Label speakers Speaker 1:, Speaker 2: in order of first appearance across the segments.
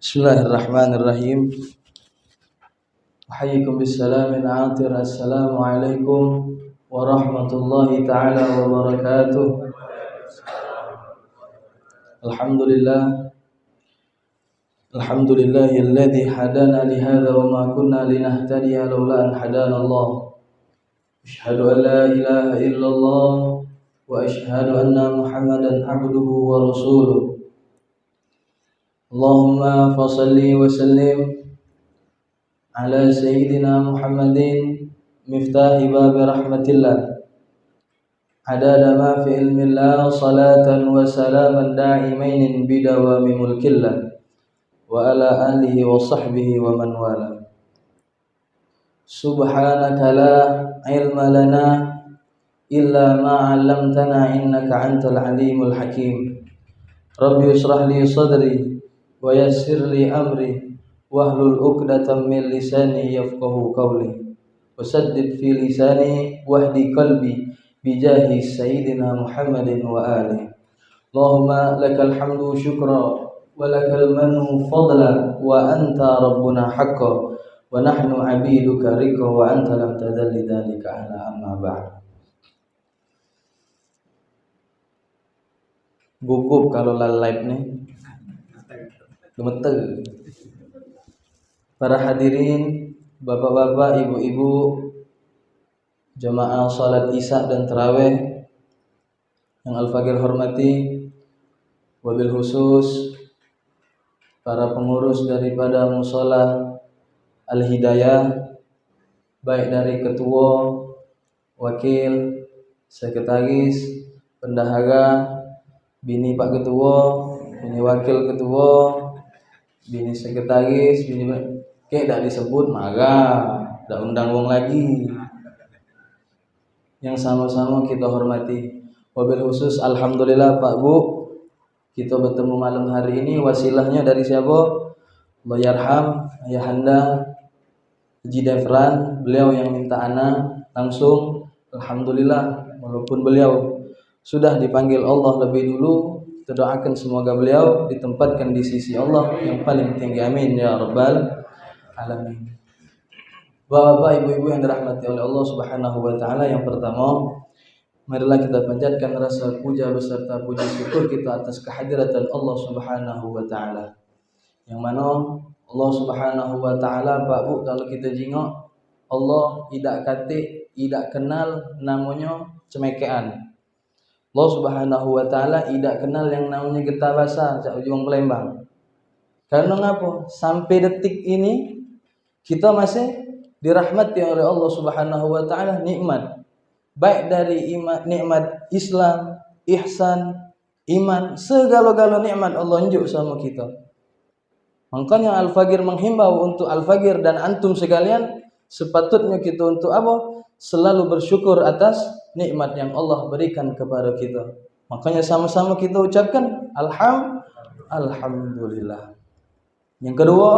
Speaker 1: Bismillahirrahmanirrahim. Ahyikum bisalamin atir. Assalamualaikum warahmatullahi ta'ala wabarakatuh. Alhamdulillahilladzi hadana lihadza wa ma kunna linahtadiya laula an hadana Allah. Asyhadu an la ilaha illallah wa asyhadu anna Muhammadan abduhu wa rasuluh. Allahumma fasalli wa sallim ala sayyidina Muhammadin miftahi babi rahmatillah adada ma fi ilmillah salatan wa salaman da'imainin bidawami mulkillah wa ala alihi wa sahbihi wa man wala. Subhanaka la ilma lana illa ma 'allamtana innaka antal alimul hakim. Rabbi ishrah li sadri wa yassir li amri wahlul 'uqdatam min lisani yafqahu qawli wasaddid fi lisani wahdi qalbi bijahi sayyidina Muhammadin wa alihi. Allahumma lakal hamdu syukra wa lakal mannu fadla wa anta rabbuna haqqan wa nahnu 'abiduka rika wa anta lam tadalli dzalika ala amma ba'd. Gugup kalau live nih. Gemeter. Para hadirin, bapak-bapak, ibu-ibu, jamaah salat Isya dan tarawih yang Al-Faqir hormati, wabil khusus para pengurus daripada Mushola Al-Hidayah, baik dari ketua, wakil, sekretaris, bendahara, bini Pak Ketua, bini wakil ketua, bini sekretaris, bini kayak dak disebut marah, dak undang wong lagi. Yang sama-sama kita hormati. Wabil khusus alhamdulillah Pak Bu, kita bertemu malam hari ini wasilahnya dari siapa? Allah yarham ayahanda Haji Defran, beliau yang minta ana langsung. Alhamdulillah walaupun beliau sudah dipanggil Allah lebih dulu, kita doakan semoga beliau ditempatkan di sisi Allah yang paling tinggi, amin ya rabbal alamin. Bapak, ibu-ibu yang dirahmati oleh Allah Subhanahu wa taala, yang pertama marilah kita panjatkan rasa puja beserta puji syukur kita atas kehadiran Allah Subhanahu wa taala. Yang mana Allah Subhanahu wa taala, Pak Bu, kalau kita jingok Allah tidak kate, tidak kenal namanya cemekean. Allah Subhanahu wa taala tidak kenal yang namanya getah basah cak ujung Palembang. Karena ngapa? Sampai detik ini kita masih dirahmati oleh Allah Subhanahu wa taala nikmat. Baik dari nikmat Islam, ihsan, iman, segala-gala nikmat Allah unjuk sama kita. Makanya Al-Faqir menghimbau untuk Al-Faqir dan antum sekalian, sepatutnya kita untuk apa? Selalu bersyukur atas nikmat yang Allah berikan kepada kita. Makanya sama-sama kita ucapkan alhamdulillah. Yang kedua,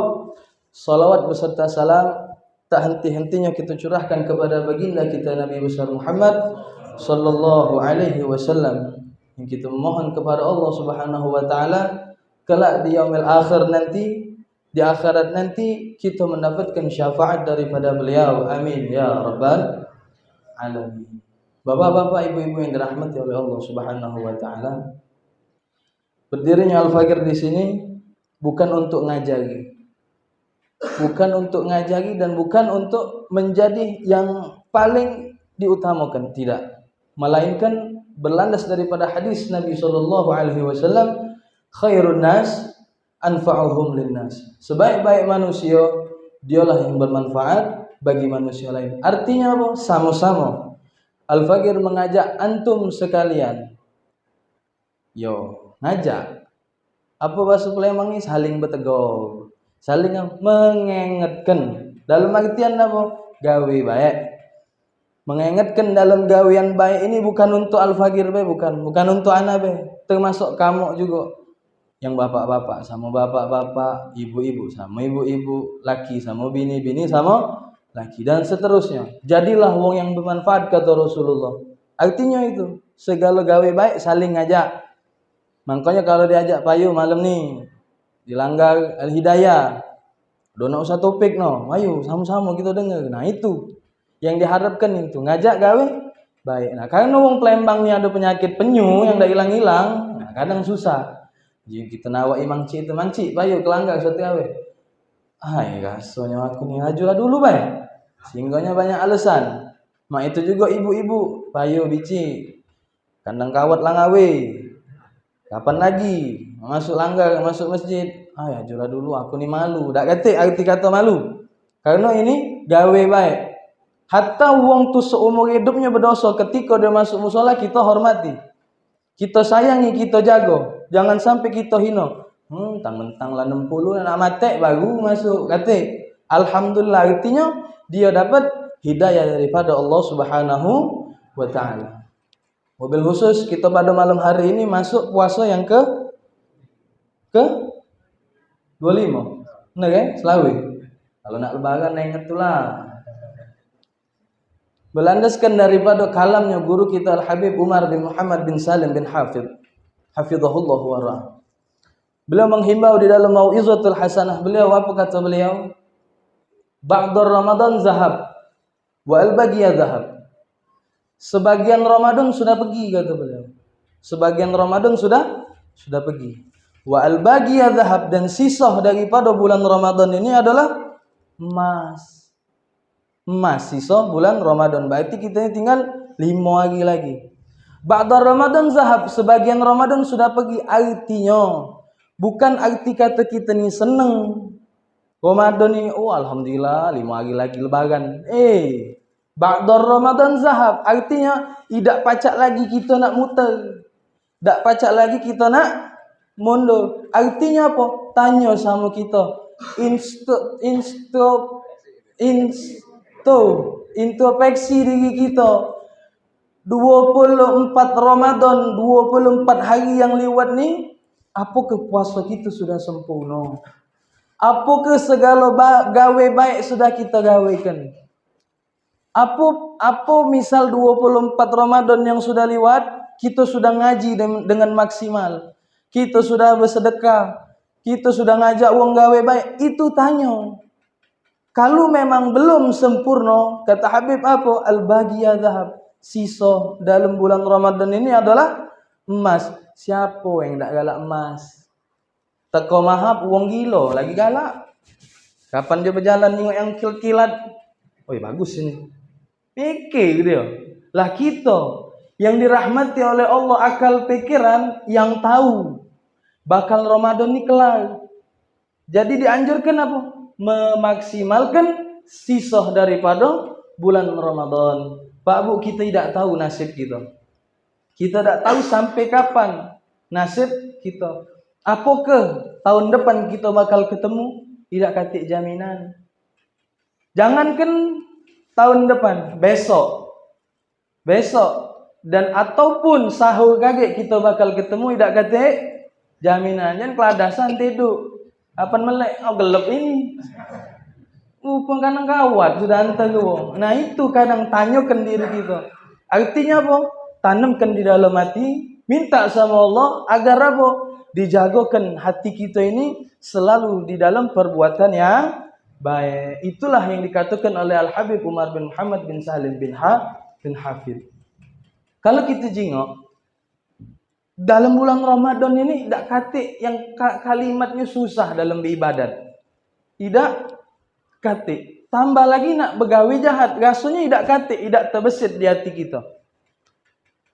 Speaker 1: salawat beserta salam tak henti-hentinya kita curahkan kepada baginda kita Nabi besar Muhammad sallallahu alaihi wasallam. Yang kita memohon kepada Allah Subhanahu wa taala kelak di yaumil akhir nanti, di akhirat nanti, kita mendapatkan syafaat daripada beliau, amin ya rabbal alamin. Bapak-bapak, ibu-ibu yang dirahmati oleh Allah Subhanahu wa taala, berdirinya Al-Faqir di sini bukan untuk ngajari. Bukan untuk ngajari dan bukan untuk menjadi yang paling diutamakan, tidak. Melainkan berlandas daripada hadis Nabi sallallahu alaihi wasallam, khairun nas anfa'uhum linnas. Sebaik-baik manusia dialah yang bermanfaat bagi manusia lain. Artinya apa? Sama-sama Al-Faqir mengajak antum sekalian. Ngajak. Apa bahasa Palembang ini? Saling bertegur, saling mengingatkan. Dalam artian apa? Gawe baik. Mengingatkan dalam gawean baik ini bukan untuk Al-Faqir be, bukan untuk ana be, termasuk kamu juga. Yang bapak-bapak sama bapak-bapak, ibu-ibu sama ibu-ibu, laki sama bini-bini sama laki, dan seterusnya. Jadilah wong yang bermanfaat kata Rasulullah. Artinya itu, segala gawe baik saling ngajak. Makanya kalau diajak payu malam nih, dilanggar al-hidayah. Dona usah topik no, ayo sama-sama kita dengar. Nah itu yang diharapkan itu ngajak gawe baik. Nah karena wong Palembang ni ada penyakit penyu yang dah hilang-hilang, nah kadang susah. Jadi kita nawai mangci itu mangci, bayo kelanggar satu gawe. Hai gasonya aku ni ajulah dulu baik. Singgahnya banyak alasan. Mak itu juga ibu-ibu, bayo bici. Kandang kawat langawe. Kapan lagi masuk langgar, masuk masjid? Ah, ajulah dulu aku ni malu. Tak kata arti kata malu. Karena ini gawe baik. Hatta wong tu seumur hidupnya berdosa, ketika dia masuk musola kita hormati. Kita sayangi, kita jaga. Jangan sampai kita hina. Mentang-mentang lah 60 nak mati baru masuk. Kata alhamdulillah, artinya dia dapat hidayah daripada Allah Subhanahu wa taala. Mobil khusus kita pada malam hari ini masuk puasa yang ke 25. Benar kan? Selawi. Kalau nak lebaran ingat itulah. Berlandaskan daripada kalamnya guru kita Al-Habib Umar bin Muhammad bin Salim bin Hafidh. Hafizahullah wa ra'ah. Beliau menghimbau di dalam Mau'izatul Hasanah. Beliau apa kata beliau? Ba'da Ramadan zahab wa al-baqiya zahab. Sebagian Ramadan sudah pergi kata beliau. Sebagian Ramadan sudah pergi. Wa al-baqiya zahab, dan sisa daripada bulan Ramadan ini adalah emas. Emas sisa bulan Ramadan. Berarti kita tinggal 5 hari lagi. Ba'da Ramadan zahab, sebagian Ramadan sudah pergi. Artinya bukan arti kata kita ni senang Ramadan ni, oh alhamdulillah 5 hari lagi lebaran. Ba'da Ramadan zahab, artinya tidak pacak lagi kita nak muter. Tak pacak lagi kita nak mundur. Artinya apa? Tanya sama kita. Introspeksi diri kita. 24 Ramadan, 24 hari yang lewat ni, apakah puasa kita sudah sempurna? Apakah segala gawe baik sudah kita gawekan? Apa misal 24 Ramadan yang sudah lewat, kita sudah ngaji dengan maksimal. Kita sudah bersedekah. Kita sudah ngajak wong gawe baik. Itu tanya. Kalau memang belum sempurna, kata Habib apa? Al-baqiya zahab. Sisa dalam bulan Ramadan ini adalah emas. Siapa yang tak galak emas? Teko mahab wong gila lagi galak. Kapan dia berjalan tengok yang kilat? Oi bagus ini. Fikir dia. Lah kita yang dirahmati oleh Allah akal pikiran yang tahu bakal Ramadan ni kelar. Jadi dianjurkan apa? Memaksimalkan sisa daripada bulan Ramadan. Pak Bu, kita tidak tahu nasib kita. Kita tak tahu sampai kapan nasib kita. Apakah tahun depan kita bakal ketemu? Tidak katik jaminan. Jangankan tahun depan, besok dan ataupun sahur kaget kita bakal ketemu, tidak katik jaminan. Jangan keladasan tidur. Kapan melek? Oh gelap ini. Kadang kawat sudah hantar ke wong. Nah itu kadang tanyakan diri kita. Artinya apa? Tanamkan di dalam hati, minta sama Allah agar apa? Dijagakan hati kita ini selalu di dalam perbuatan yang baik. Itulah yang dikatakan oleh Al-Habib Umar bin Muhammad bin Salim bin Hafidh. Kalau kita jengok dalam bulan Ramadan ini, tak katik yang kalimatnya susah dalam beribadat. Tidak katik. Tambah lagi nak begawi jahat, rasanya tidak katik, tidak terbesit di hati kita.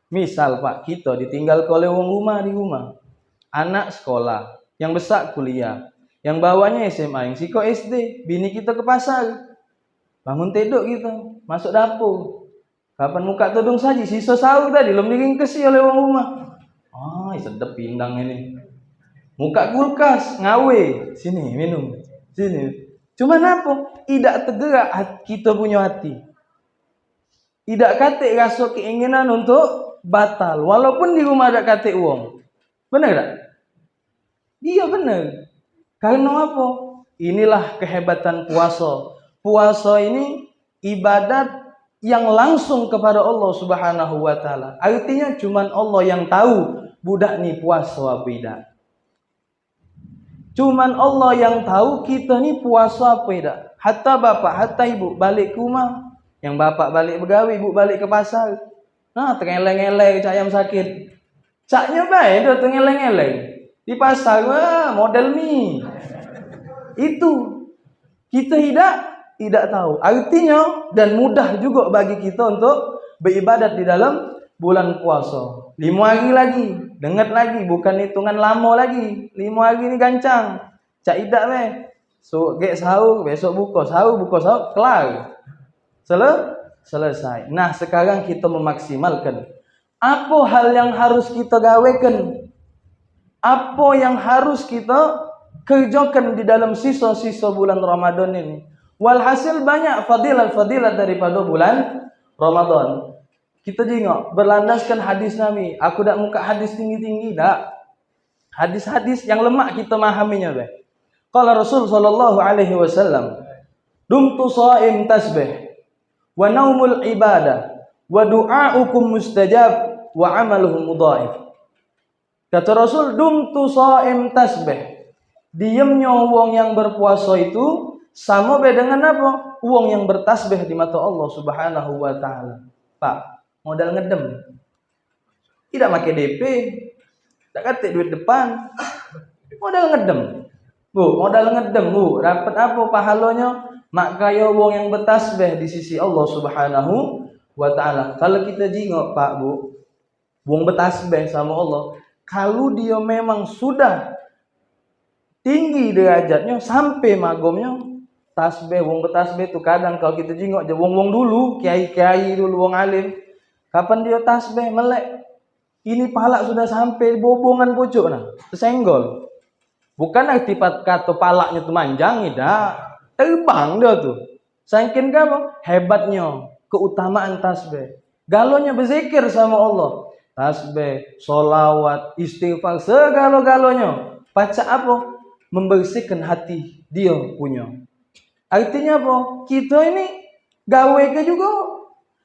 Speaker 1: Misal Pak, kita ditinggal oleh orang rumah di rumah. Anak sekolah, yang besar kuliah, yang bawahnya SMA, yang siko SD, bini kita ke pasar. Bangun tidur kita, masuk dapur. Kapan muka tudung saji, sisa sahur tadi, belum diringkesi oleh orang rumah. Sedap pindang ini. Muka kulkas, ngawe. Sini, minum. Sini. Cuma apa? Tidak tergerak kita punya hati. Tidak katik rasa keinginan untuk batal. Walaupun di rumah ada katik uang. Benar tak? Iya benar. Karena apa? Inilah kehebatan puasa. Puasa ini ibadat yang langsung kepada Allah Subhanahu wa taala. Artinya cuman Allah yang tahu budak ni puasa apa tidak. Cuman Allah yang tahu kita ni puasa apa tidak. Hatta bapak, hatta ibu balik ke rumah, yang bapak balik begawi, ibu balik ke pasar. Nah, tengeleng-eleng cak ayam sakit. Caknya baik dah tengeleng-eleng. Di pasar, wah, model ni. Itu kita tidak tahu. Artinya dan mudah juga bagi kita untuk beribadat di dalam bulan puasa. 5 hari lagi, dengat lagi, bukan hitungan lama lagi. 5 hari ni gancang. Cak idak weh. So, gek sahur, besok buka sahur, kelar. Selesai. Nah, sekarang kita memaksimalkan. Apa hal yang harus kita gawekan? Apa yang harus kita kerjakan di dalam sisa-sisa bulan Ramadan ini? Walhasil banyak fadilat-fadilat daripada bulan Ramadan. Kita tengok berlandaskan hadis Nabi. Aku tak muka hadis tinggi-tinggi dak. Hadis-hadis yang lemak kita memahaminya be. Qala Rasul sallallahu alaihi wasallam, "Dumtu shaim tasbih wa naumul ibadah wa du'aukum mustajab wa amaluhum mudhaif." Kata Rasul, "Dumtu shaim tasbih." Diamnya wong yang berpuasa itu sama beda dengan apa? Wong yang bertasbih di mata Allah Subhanahu wa taala. Pak, modal ngedem. Tidak pakai DP. Tak kata duit depan. Modal ngedem. Bu, modal ngedem, Bu. Dapat apa pahalanya? Mak kaya wong yang bertasbih di sisi Allah Subhanahu wa taala. Kalau kita jengok, Pak, Bu, wong bertasbih sama Allah, kalau dia memang sudah tinggi derajatnya sampai magomnya tasbih, wong bertasbih itu kadang kalau kita jengok je wong-wong dulu, kiai-kiai dulu, wong alim, kapan dia tasbih melek, ini palak sudah sampai bobongan pojok nah, tersenggol. Bukan arti kata palaknya tu manjang, tidak, terbang dia tu. Saking apa? Hebatnya keutamaan tasbih. Galonya berzikir sama Allah, tasbih, solawat, istighfar, segala-galanya. Baca apa? Membersihkan hati dia punya. Artinya apa? Kita ini gawe ke juga.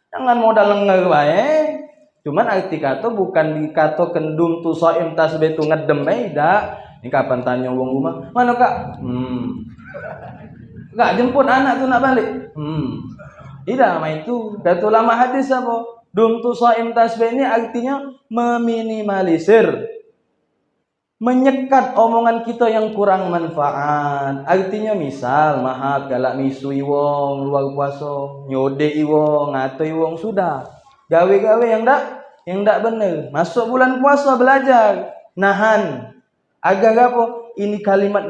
Speaker 1: Jangan modal lengar bae. Cuman arti kata bukan dikata kendum tu shaim tasbih tu ngedem dah. Ini kapan tanya wong rumah, "Mana Kak?" Enggak jemput anak tu nak balik. Tidak main itu. Kata ulama hadis apa? Dum tu shaim tasbih ini artinya meminimalisir, menyekat omongan kita yang kurang manfaat. Artinya misal maaf galak misui wong luar puasa, nyodei wong, ngatoi wong, sudah. Gawe-gawe yang ndak benar. Masuk bulan puasa belajar nahan agar apa? Ini kalimat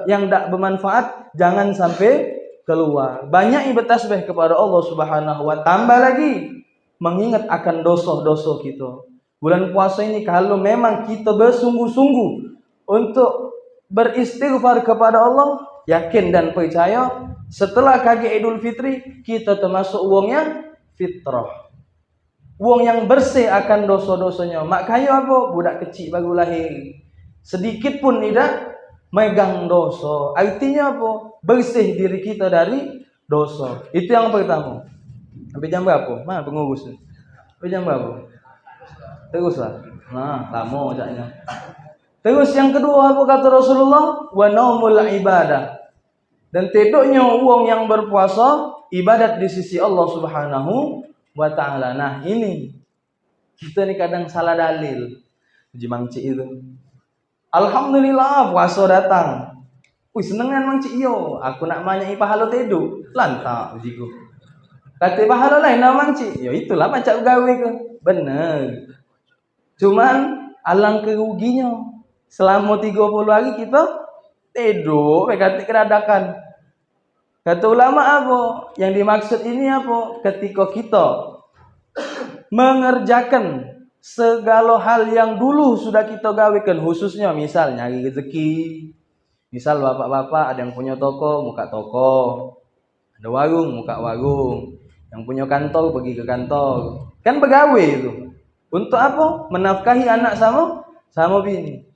Speaker 1: yang ndak bermanfaat jangan sampai keluar. Banyak bertasbih kepada Allah Subhanahu wa taala, tambah lagi mengingat akan dosa-dosa kita. Bulan puasa ini kalau memang kita bersungguh-sungguh untuk beristighfar kepada Allah, yakin dan percaya setelah kaki Idul Fitri kita termasuk wong yang fitrah, wong yang bersih akan dosa-dosanya. Makanya apa? Budak kecil baru lahir, sedikit pun tidak megang dosa. Artinya apa? Bersih diri kita dari dosa. Itu yang pertama. Sampai jam berapa? Mana pengurus? Sampai jam berapa? Teruslah. Nah, lama jaknya. Terus yang kedua apa kata Rasulullah? Wa naumul ibadah. Dan tidaknya wong yang berpuasa ibadat di sisi Allah Subhanahu wa taala. Nah, ini kita ni kadang salah dalil. Puji mangcik itu. Alhamdulillah puasa datang. Wih, senengan mangcik yo. Aku nak manyai pahala tidur. Lantak pujiku. Kata pahala lain nak mangcik. Ya itulah macam gawe ke. Benar. Cuman alangkah ruginya. Selama 30 hari kita tidur, kata keradakan. Kata ulama apa? Yang dimaksud ini apa? Ketika kita mengerjakan segala hal yang dulu sudah kita gawekan, khususnya misal nyari rezeki. Misal bapak-bapak ada yang punya toko, muka toko. Ada warung, muka warung. Yang punya kantor, pergi ke kantor. Kan begawe itu. Untuk apa? Menafkahi anak sama bini.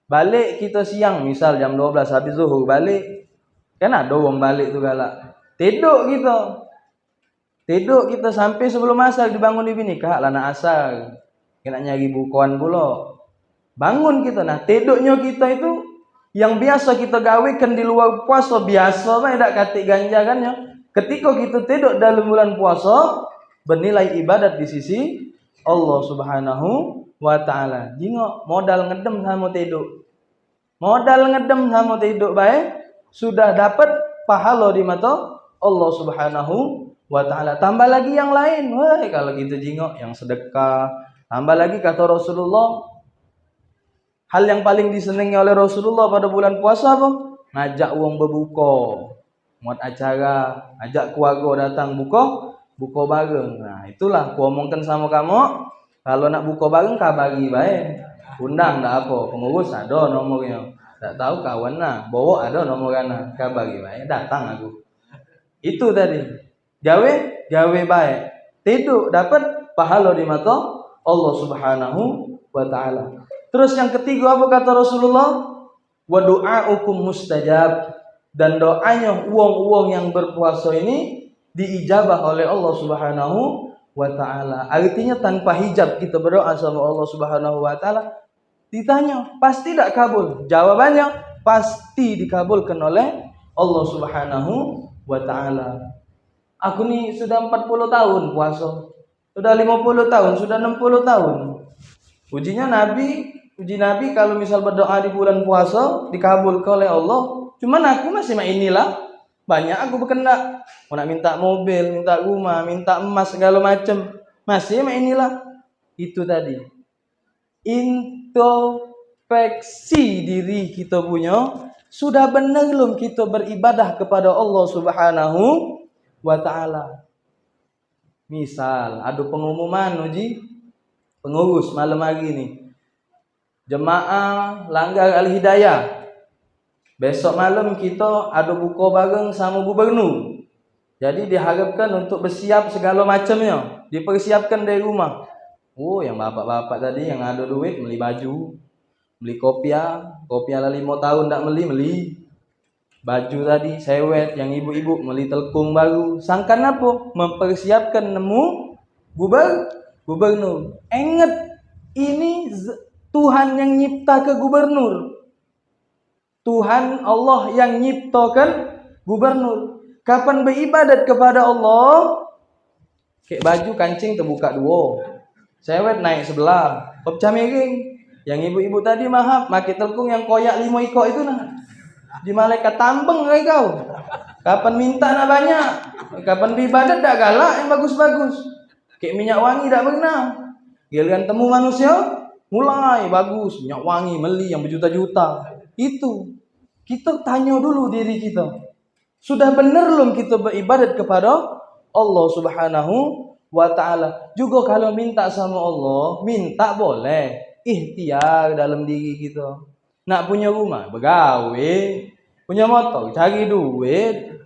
Speaker 1: Balik kita siang, misal jam 12 habis zuhur balik. Kan ada orang balik tu galak. Tidur kita sampai sebelum asar dibangun di bini. Kak lah nak asar. Kena nyari bukuan pula. Bangun kita. Nah tidurnya kita itu Yang biasa kita gawekan di luar puasa biasa mah dak katik ganja kan ya. Ketika kita tidur dalam bulan puasa bernilai ibadat di sisi Allah Subhanahu wa taala. Jingok modal ngedem sama tidur. Modal ngedem sama tidur baik sudah dapat pahala di mata Allah Subhanahu wa taala. Tambah lagi yang lain. Wah, kalau gitu jingok yang sedekah. Tambah lagi kata Rasulullah, hal yang paling disenangi oleh Rasulullah pada bulan puasa apa? Ngajak wong berbuka. Muat acara, ajak keluarga datang buka bareng. Nah, itulah ku omongkan sama kamu. Kalau nak buka bareng kabari bae. Undang dah apa? Pengurus ada nomornya. Tak tahu kawan nah, bawa ada nomornya. Kabari bae. Datang aku. Itu tadi. Gawe baik. Tidur dapat pahala di mata Allah Subhanahu wa taala. Terus yang ketiga apa kata Rasulullah? Wa du'aukum mustajab, dan doanya uang yang berpuasa ini diijabah oleh Allah Subhanahu wa taala. Artinya tanpa hijab kita berdoa sama Allah Subhanahu wa taala, ditanya pasti tidak kabul. Jawabannya pasti dikabulkan oleh Allah Subhanahu wa taala. Aku nih sudah 40 tahun puasa. Sudah 50 tahun, sudah 60 tahun. Uji Nabi kalau misal berdoa di bulan puasa dikabulkan oleh Allah. Cuman aku masih inilah banyak aku berkendak. Mau nak minta mobil, minta rumah, minta emas segala macam. Masih inilah. Itu tadi. Introspeksi diri kita punya. Sudah benar belum kita beribadah kepada Allah Subhanahu wa taala. Misal ada pengumuman pengurus malam hari ni. Jemaah Langgar Al-Hidayah. Besok malam kita ada buka bareng sama gubernur. Jadi diharapkan untuk bersiap segala macamnya. Dipersiapkan dari rumah. Oh, yang bapak-bapak tadi yang ada duit beli baju, beli kopiah lah 5 tahun tak beli. Baju tadi sewet, yang ibu-ibu beli telkung baru. Sangkan apa? Mempersiapkan nemu gubernur. Ingat ini Tuhan yang nyipta ke gubernur. Tuhan Allah yang nyiptakan gubernur. Kapan beribadat kepada Allah? Kayak baju kancing terbuka 2. Sewet naik sebelah. Pecah miring. Yang ibu-ibu tadi maaf, pakai telkung yang koyak 5 ekor itu nah. Di malaikat tambeng kau. Kapan minta nak banyak? Kapan beribadat dak galak yang bagus-bagus. Kayak minyak wangi dak pernah. Giliran temu manusia mulai bagus, minyak wangi meli yang berjuta-juta. Itu kita tanya dulu diri kita. Sudah benar belum kita beribadat kepada Allah Subhanahu wa taala? Juga kalau minta sama Allah, minta boleh, ikhtiar dalam diri kita. Nak punya rumah, begawe. Punya motor, cari duit.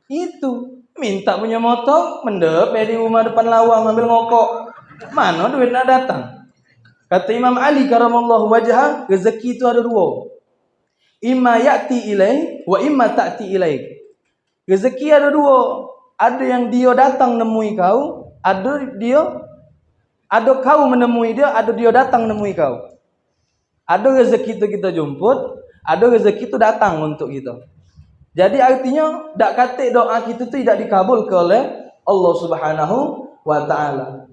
Speaker 1: Itu minta punya motor, mendep di rumah depan lawang ambil ngokok. Mana duit nak datang? Kata Imam Ali karamallahu wajhah, rezeki itu ada 2. Imma ya'ti ilaih wa imma ta'ti ilaih. Rezeki ada 2. Ada yang dia datang nemui kau, ada kau menemui dia, ada dia datang nemui kau. Ada rezeki itu kita jemput, ada rezeki itu datang untuk kita. Jadi artinya dak kate doa kita tu tidak dikabulkan oleh Allah Subhanahu wa taala.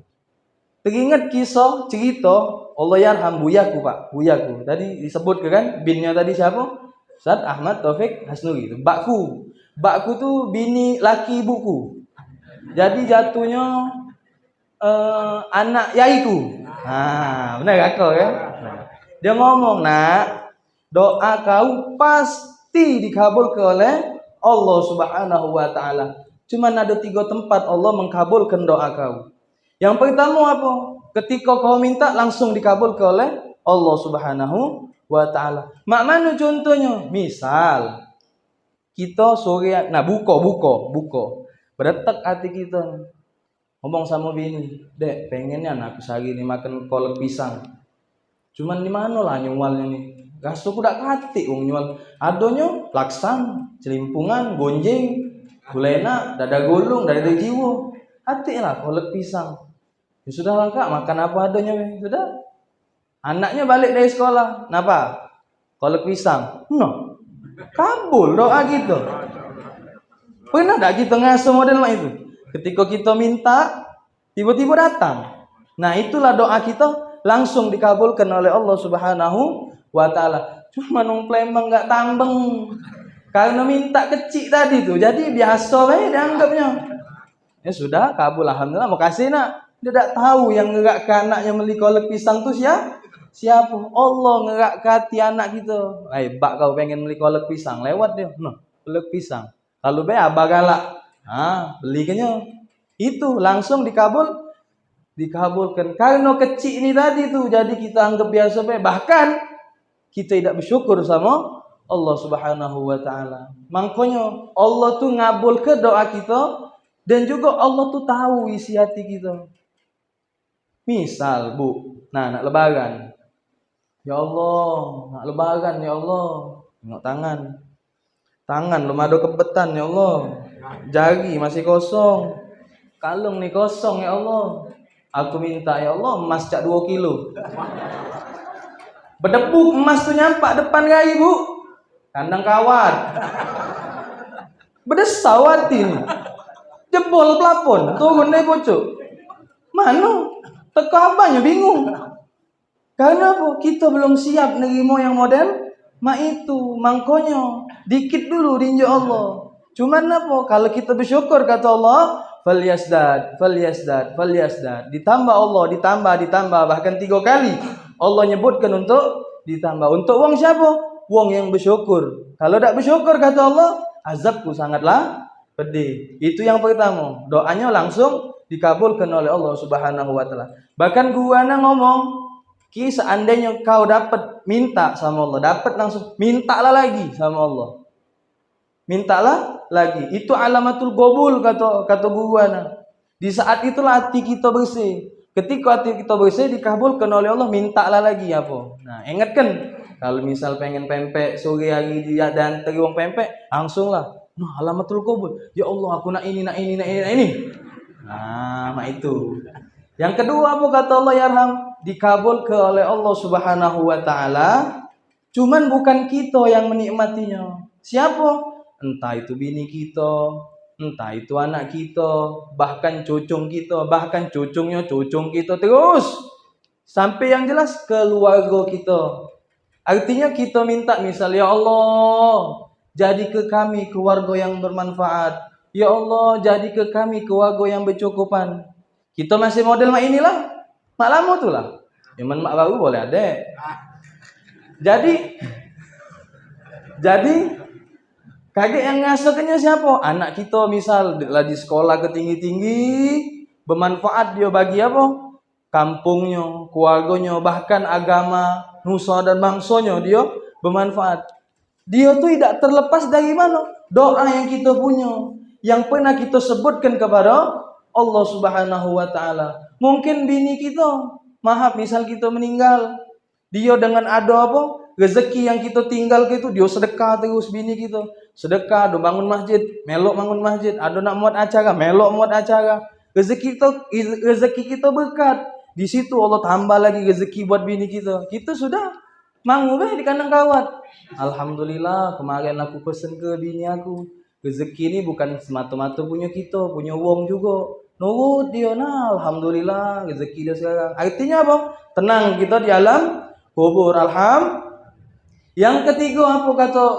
Speaker 1: Teringat kisah cerita Allah yarham buyaku Pak, buyaku. Tadi disebut kan binnya tadi siapa? Ustaz Ahmad Taufik Hasnuri. Bakku tu bini laki ibuku. Jadi jatuhnya anak yaiku. Benar kau kan? Dia ngomong, "Nak, doa kau pasti dikabulkan oleh Allah Subhanahu wa taala. Cuman ada 3 tempat Allah mengkabulkan doa kau. Yang pertama apa? Ketika kau minta langsung dikabulkan oleh Allah Subhanahu wa taala. Mak mana contohnya? Misal kita sore buka. Berdetak hati kita. Ngomong sama bini, "Dek, pengennya aku sehari ini makan kolak pisang. Cuman di mana lah nyualnya nih? Gasto ku dak katik wong nyual. Adonyo laksan, celimpungan, gonjeng, gulena, dada gulung, dada jiwo. Hati lah kolak pisang. Ya sudah lah Kak, makan apa adanya. Sudah. Anaknya balik dari sekolah. Kenapa? kolak pisang. No. Kabul doa gitu. Pernah enggak kita ngasuh model itu? Ketika kita minta, tiba-tiba datang. Nah, itulah doa kita langsung dikabulkan oleh Allah Subhanahu wa taala. Cuma nong Plembang enggak tambeng. Karena minta kecil tadi tuh. Jadi biasa aja dianggapnya. Ya sudah, kabul alhamdulillah. Makasih nak. Dia tak tahu yang ngerak ke anaknya beli kolak pisang tuh siapa? Allah ngerak ke hati anak kita. Bak kau pengen beli kolak pisang, lewat dia. No, kolak pisang. Lalu be abah galak. Belikannya. Itu langsung dikabulkan. Karena kecil ini tadi tuh, jadi kita anggap biasa be. Bahkan kita tidak bersyukur sama Allah Subhanahu wa taala. Makanya Allah tuh ngabul ke doa kita dan juga Allah tuh tahu isi hati kita. Misal, Bu, nak lebaran. Ya Allah, nak lebaran ya Allah. Tengok tangan. Tangan belum ada kebetan ya Allah. Jari masih kosong. Kalung nih kosong ya Allah. Aku minta ya Allah emas cak 2 kilo. Berdebu emas tuh nyampak depan gai, Bu. Kandang kawat. Bedesawati nih. Jebol plafon, turun deh bocok. Mana? Teka abahnya bingung. Karena apa? Kita belum siap nerimo yang model itu. Mangkonya dikit dulu rinjo Allah. Cuman apa? Kalau kita bersyukur kata Allah, falyasdad. Ditambah Allah, ditambah bahkan 3 kali. Allah nyebutkan untuk ditambah. Untuk wong siapa? Wong yang bersyukur. Kalau tidak bersyukur kata Allah, azabku sangatlah pedih. Itu yang pertama. Doanya langsung dikabulkan oleh Allah Subhanahu wa taala. Bahkan gua ngomong, seandainya kau dapat minta sama Allah, dapat langsung mintalah lagi sama Allah. Mintalah lagi. Itu alamatul qabul kata gua. Di saat itulah hati kita bersih. Ketika hati kita bersih dikabulkan oleh Allah, mintalah lagi apa. Nah, ingatkan kalau misal pengen pempek sore hari dia dan teriwang pempek, langsunglah. Nah, alamatul qabul. Ya Allah, aku nak ini. Nah, itu. Yang kedua apa kata Allah yarham? Dikabulkan oleh Allah Subhanahu wa taala. Cuman bukan kita yang menikmatinya. Siapa? Entah itu bini kita, entah itu anak kita, bahkan cucung kita, bahkan cucungnya cucung kita terus. Sampai yang jelas keluarga kita. Artinya kita minta misal ya Allah, jadi ke kami keluarga yang bermanfaat. Ya Allah, jadi ke kami keluarga yang bercukupan. Kita masih model mak inilah. Mak lama tuh lah. Cuman mak baru boleh ada. Jadi kaget yang ngasuhnya siapa? Anak kita misal lagi sekolah ke tinggi-tinggi, bermanfaat dia bagi apa? Kampungnya, keluarganya, bahkan agama, nusa dan bangsanya dia bermanfaat. Dia tuh tidak terlepas dari mana? Doa yang kita punya, yang pernah kita sebutkan kepada Allah Subhanahu wa taala. Mungkin bini kita, maaf misal kita meninggal, dia dengan ada apa? Rezeki yang kita tinggal itu dia sedekah terus bini kita. Sedekah, do bangun masjid, melok bangun masjid, ada nak muat acara, melok muat acara. Rezeki kita berkat. Di situ Allah tambah lagi rezeki buat bini kita. Kita sudah mangu di kandang kawat. Alhamdulillah, kemarin aku pesen ke bini aku. Rezeki ini bukan semata-mata punya kita, punya wong juga. Nurut dia alhamdulillah rezeki dia sekarang. Artinya apa? Tenang kita di alam kubur. Yang ketiga apa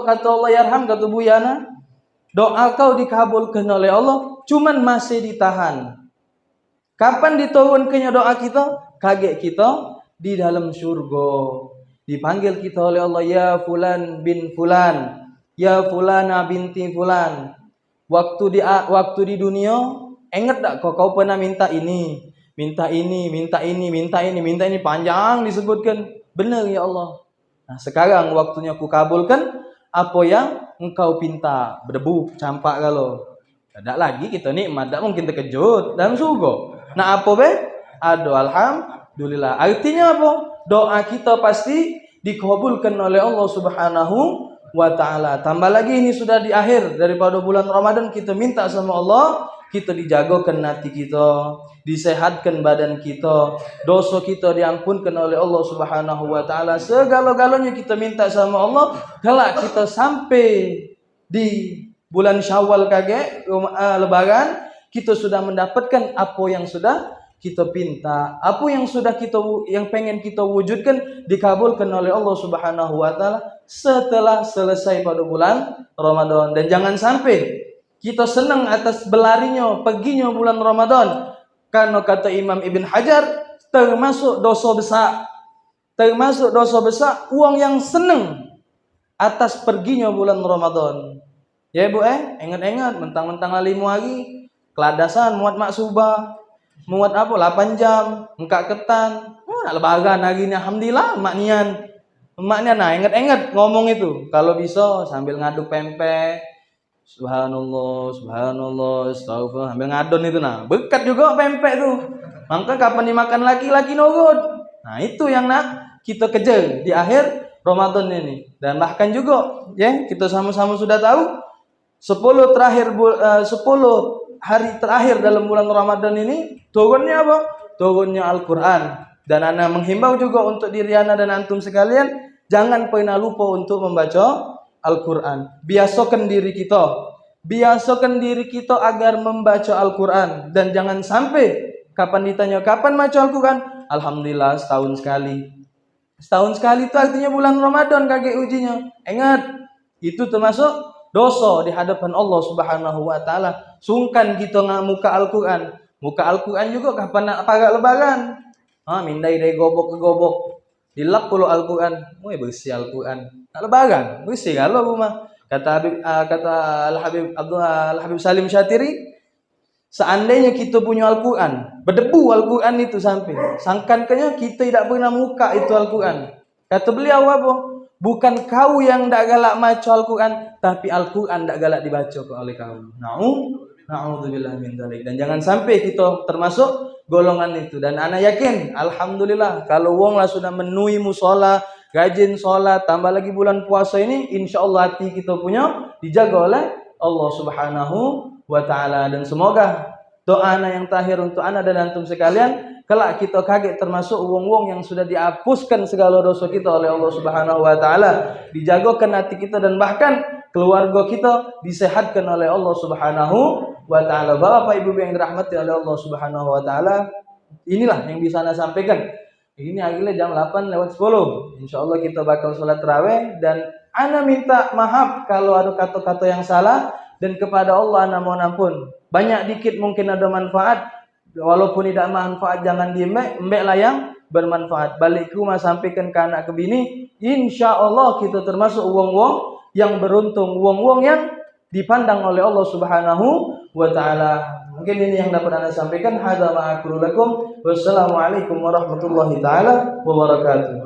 Speaker 1: kata Allah yarham, kata Bu Yana? Doa kau dikabulkan oleh Allah, cuman masih ditahan. Kapan diturunkannya doa kita? Kaget kita di dalam surga. Dipanggil kita oleh Allah, ya fulan bin fulan, ya fulana binti fulan. Waktu di dunia, ingat tak kau pernah minta ini, panjang disebutkan. Benar ya Allah. Nah, sekarang waktunya aku kabulkan apa yang engkau pinta. Berdebu, campak kalau. Tidak lagi kita nikmat, tidak mungkin terkejut dalam surga. Nah, apa be? Aduh, alhamdulillah. Artinya apa? Doa kita pasti dikabulkan oleh Allah Subhanahu wa taala. Tambah lagi ini sudah di akhir daripada bulan Ramadan, kita minta sama Allah kita dijagokan hati kita, disehatkan badan kita, dosa kita diampunkan oleh Allah Subhanahu wa taala. Segala-galanya kita minta sama Allah, kelak kita sampai di bulan Syawal lebaran, kita sudah mendapatkan apa yang sudah kita pinta, apa yang pengen kita wujudkan dikabulkan oleh Allah Subhanahu wa taala setelah selesai pada bulan Ramadan. Dan jangan sampai kita senang atas berlarinya, perginya bulan Ramadan. Karena kata Imam Ibn Hajar, termasuk dosa besar. Termasuk dosa besar uang yang senang atas perginya bulan Ramadan. Ya Bu, ingat-ingat mentang-mentang 5 hari, keladasan muat maksubah, muat apa 8 jam, engkak ketan. Lebaran hari ini alhamdulillah maknian. Nah, ingat-ingat ngomong itu. Kalau bisa sambil ngaduk pempek, subhanallah, subhanallah, astagfirullah, sambil ngadon itu nah. Bekat juga pempek tuh. Maka kapan dimakan laki-laki nurut. Nah, itu yang nak kita kejar di akhir Ramadan ini. Dan bahkan juga ya, kita sama-sama sudah tahu 10 hari terakhir dalam bulan Ramadan ini turunnya apa? Turunnya Al-Qur'an. Dan ana menghimbau juga untuk diri ana dan antum sekalian, jangan pernah lupa untuk membaca Al-Quran. Biasakan diri kita agar membaca Al-Quran. Dan jangan sampai kapan ditanya kapan baca Al-Quran, alhamdulillah setahun sekali. Setahun sekali itu artinya bulan Ramadan kagak ujinya. Ingat, itu termasuk dosa di hadapan Allah Subhanahu wa taala. Sungkan kita muka Al-Quran. Muka Al-Quran juga kapan nak parak lebaran. Mindai dari gobok ke gobok. Dilap puluh Al-Quran, bersih Al-Quran. Nak lebaran, bersih kalau rumah. Kata Al-Habib Salim Syatiri, seandainya kita punya Al-Quran, berdebu Al-Quran itu sampai, sangkankanya kita tidak pernah muka itu Al-Quran. Kata beliau apa? Bukan kau yang tak galak baca Al-Quran, tapi Al-Quran tak galak dibaca oleh kau. Na'udzubillah min dzalik. Dan jangan sampai kita termasuk golongan itu. Dan ana yakin, alhamdulillah, kalau wong lah sudah menuhi musola, rajin sholat, tambah lagi bulan puasa ini, insyaallah hati kita punya dijaga oleh Allah Subhanahu wa taala. Dan semoga doa ana yang terakhir untuk ana dan antum sekalian, kelak kita kaget termasuk wong-wong yang sudah dihapuskan segala dosa kita oleh Allah Subhanahu wa taala, dijagakan hati kita dan bahkan keluarga kita disehatkan oleh Allah Subhanahu wa taala. Bapak Ibu yang dirahmati oleh Allah Subhanahu wa taala, inilah yang bisa ana sampaikan. Ini akhirnya jam 8:10. Insyaallah kita bakal salat tarawih dan ana minta maaf kalau ada kata-kata yang salah dan kepada Allah ana mohon ampun. Banyak dikit mungkin ada manfaat, walaupun tidak manfaat jangan diembek lah yang bermanfaat. Balikku mah sampaikan ke anak ke bini, insyaallah kita termasuk wong-wong yang beruntung, wong-wong yang dipandang oleh Allah Subhanahu wa taala. Mungkin ini yang dapat Anda sampaikan. Hadza ma aqulu lakum. Wassalamualaikum warahmatullahi taala wabarakatuh.